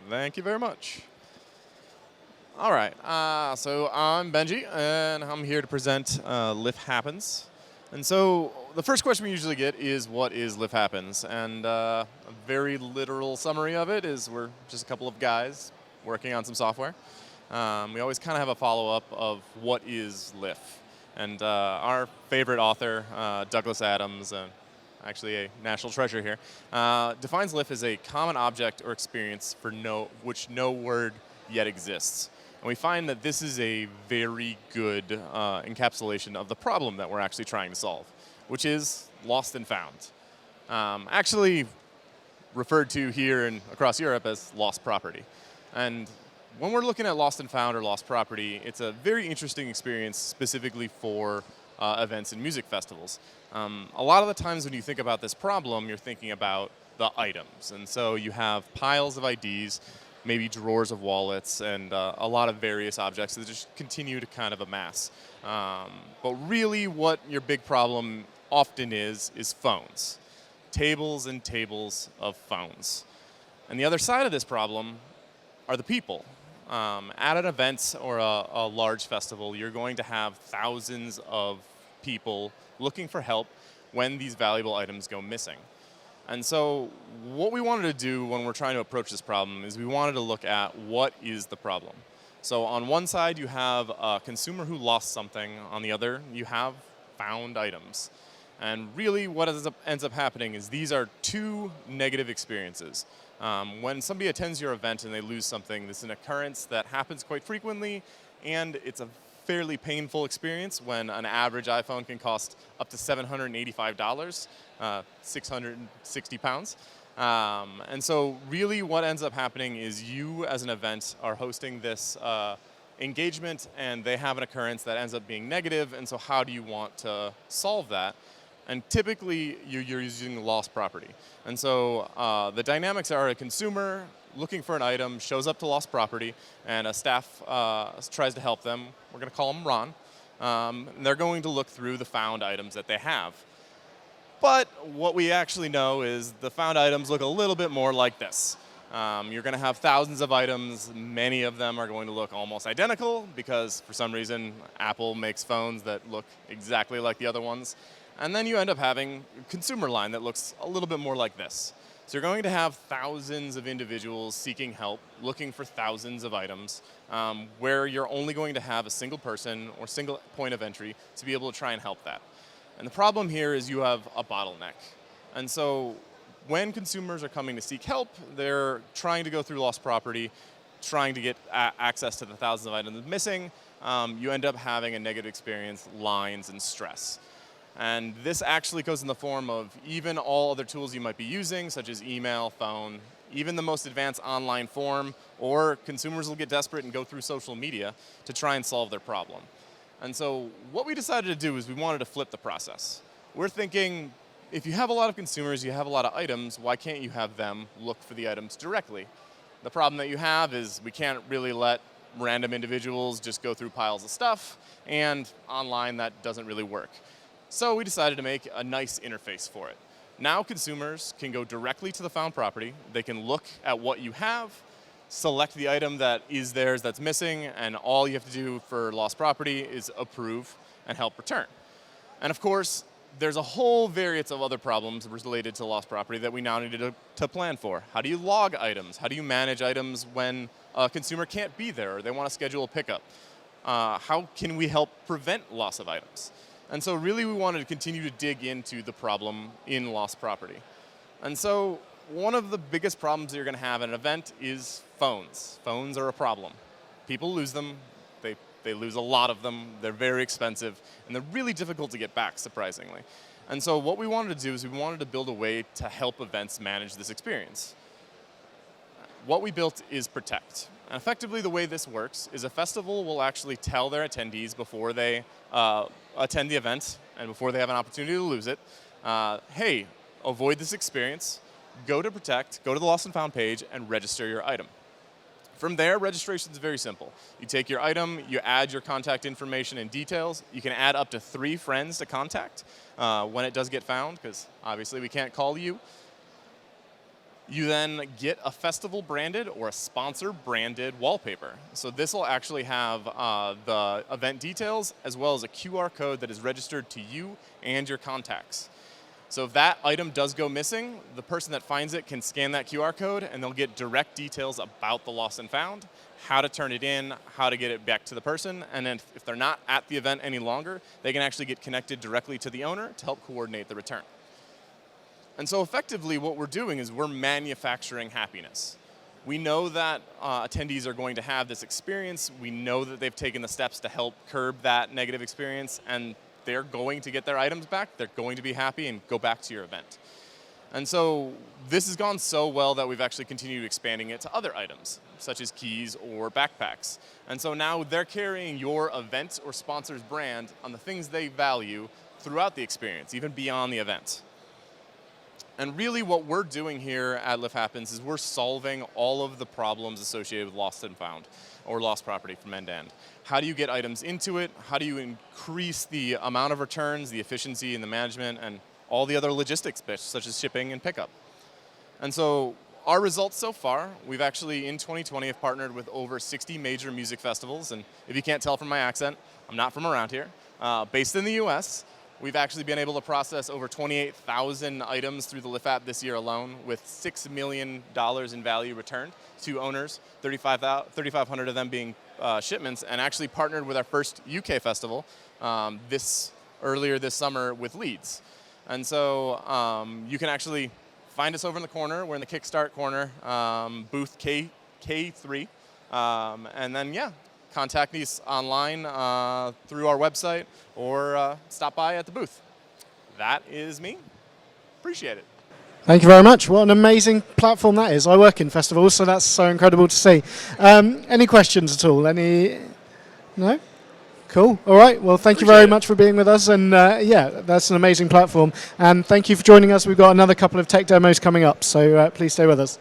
Thank you very much. All right, so I'm Benji, and I'm here to present Liff Happens. And so the first question we usually get is, what is Liff Happens? And a very literal summary of it is we're just a couple of guys working on some software. We always kind of have a follow-up of what is Liff. And our favorite author, Douglas Adams, actually a national treasure here, defines Liff as a common object or experience for which no word yet exists. And we find that this is a very good encapsulation of the problem that we're actually trying to solve, which is lost and found. Actually referred to here and across Europe as lost property. And when we're looking at lost and found or lost property, it's a very interesting experience specifically for events and music festivals. A lot of the times when you think about this problem, you're thinking about the items. And so you have piles of IDs, maybe drawers of wallets, and a lot of various objects that just continue to kind of amass. But really what your big problem often is phones. Tables and tables of phones. And the other side of this problem are the people. At an event or a large festival, you're going to have thousands of people looking for help when these valuable items go missing. And so what we wanted to do when we're trying to approach this problem is we wanted to look at what is the problem. So on one side, you have a consumer who lost something. On the other, you have found items. And really what ends up happening is these are two negative experiences. When somebody attends your event and they lose something, this is an occurrence that happens quite frequently, and it's a fairly painful experience when an average iPhone can cost up to $785, 660 pounds. And so really what ends up happening is you as an event are hosting this engagement, and they have an occurrence that ends up being negative, and so how do you want to solve that? And typically, you're using lost property. And so the dynamics are a consumer looking for an item, shows up to lost property, and a staff tries to help them. We're going to call them Ron. And they're going to look through the found items that they have. But what we actually know is the found items look a little bit more like this. You're going to have thousands of items. Many of them are going to look almost identical because, for some reason, Apple makes phones that look exactly like the other ones. And then you end up having a consumer line that looks a little bit more like this. So you're going to have thousands of individuals seeking help, looking for thousands of items, where you're only going to have a single person or single point of entry to be able to try and help that. And the problem here is you have a bottleneck. And so when consumers are coming to seek help, they're trying to go through lost property, trying to get access to the thousands of items missing. You end up having a negative experience, lines, and stress. And this actually goes in the form of even all other tools you might be using, such as email, phone, even the most advanced online form, or consumers will get desperate and go through social media to try and solve their problem. And so what we decided to do is we wanted to flip the process. We're thinking, if you have a lot of consumers, you have a lot of items, why can't you have them look for the items directly? The problem that you have is we can't really let random individuals just go through piles of stuff, and online that doesn't really work. So we decided to make a nice interface for it. Now consumers can go directly to the found property. They can look at what you have, select the item that is theirs that's missing, and all you have to do for lost property is approve and help return. And of course, there's a whole variance of other problems related to lost property that we now needed to plan for. How do you log items? How do you manage items when a consumer can't be there or they want to schedule a pickup? How can we help prevent loss of items? And so really we wanted to continue to dig into the problem in lost property. And so one of the biggest problems that you're going to have at an event is phones. Phones are a problem. People lose them. They lose a lot of them. They're very expensive. And they're really difficult to get back, surprisingly. And so what we wanted to do is we wanted to build a way to help events manage this experience. What we built is Protect. And effectively, the way this works is a festival will actually tell their attendees before they attend the event and before they have an opportunity to lose it, hey, avoid this experience, go to Protect, go to the Lost and Found page, and register your item. From there, registration is very simple. You take your item, you add your contact information and details. You can add up to 3 friends to contact when it does get found, because obviously we can't call you. You then get a festival branded or a sponsor branded wallpaper. So this will actually have the event details as well as a QR code that is registered to you and your contacts. So if that item does go missing, the person that finds it can scan that QR code and they'll get direct details about the lost and found, how to turn it in, how to get it back to the person, and then if they're not at the event any longer, they can actually get connected directly to the owner to help coordinate the return. And so effectively what we're doing is we're manufacturing happiness. We know that attendees are going to have this experience. We know that they've taken the steps to help curb that negative experience, and they're going to get their items back. They're going to be happy and go back to your event. And so this has gone so well that we've actually continued expanding it to other items, such as keys or backpacks. And so now they're carrying your event or sponsor's brand on the things they value throughout the experience, even beyond the event. And really what we're doing here at Liff Happens is we're solving all of the problems associated with lost and found, or lost property from end to end. How do you get items into it? How do you increase the amount of returns, the efficiency and the management, and all the other logistics bits, such as shipping and pickup? And so our results so far, we've actually, in 2020, have partnered with over 60 major music festivals. And if you can't tell from my accent, I'm not from around here. Based in the US, we've actually been able to process over 28,000 items through the Liff app this year alone, with $6 million in value returned to owners, 3,500 of them being shipments, and actually partnered with our first UK festival earlier this summer with Leeds. And so you can actually find us over in the corner. We're in the Kickstart corner, booth K3. And then, yeah, contact us online through our website or stop by at the booth. That is me. Appreciate it. Thank you very much. What an amazing platform that is. I work in festivals, so that's so incredible to see. Any questions at all? Any? No? Cool. All right. Well, thank you very much for being with us. And yeah, that's an amazing platform. And thank you for joining us. We've got another couple of tech demos coming up, so please stay with us.